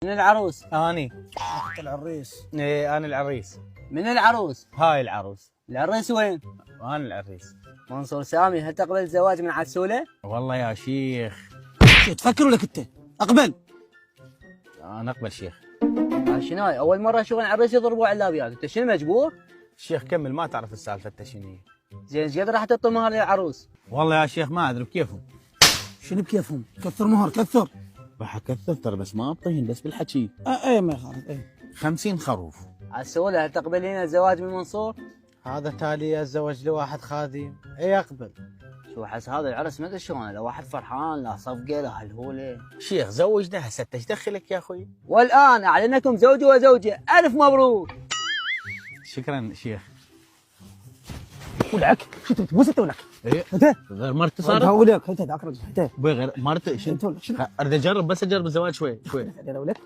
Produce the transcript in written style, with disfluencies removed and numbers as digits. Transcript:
من العروس؟ اني. انت العريس. ايه انا العريس. من العروس؟ هاي العروس. العريس وين؟ انا العريس. منصور سامي، هل تقبل الزواج من عسولة؟ والله يا شيخ. شو تفكر لك انت؟ اقبل. انا اقبل شيخ. شنو هاي؟ أول مرة أشوف العريس يضربوا علابيات، أنت شنو مجبور؟ شيخ كمل، ما تعرف السالفه انت شنو هي. زين ايش قد راح تعطي مهر للعروس؟ والله يا شيخ ما ادري بكيفهم. شنو بكيفهم؟ كثر مهر كثر. راح اكثر ترى، بس ما اعطيهم بس بالحكي. ايه ما يخالف ايه. 50 خروف. عسولة، هل تقبلين الزواج من منصور؟ هذا تالي اتزوج لواحد خادم، اي اقبل. شو حس هذا العرس ما ادري شلون، لا واحد فرحان لا صفقة لا هلهولة. شيخ زوجنا هسه، ايش دخلك يا اخوي؟ والآن أعلنكم زوج وزوجة، ألف مبروك. شكرا شيخ. ولعك شو تبوس انت ولك؟ ايه انت غير مرتي صار صارت. ولك انت ذاك رجل انت ابوي غير مرتي. انت ولك شنو؟ اريد اجرب، بس اجرب الزواج شوي شوي. انا ولك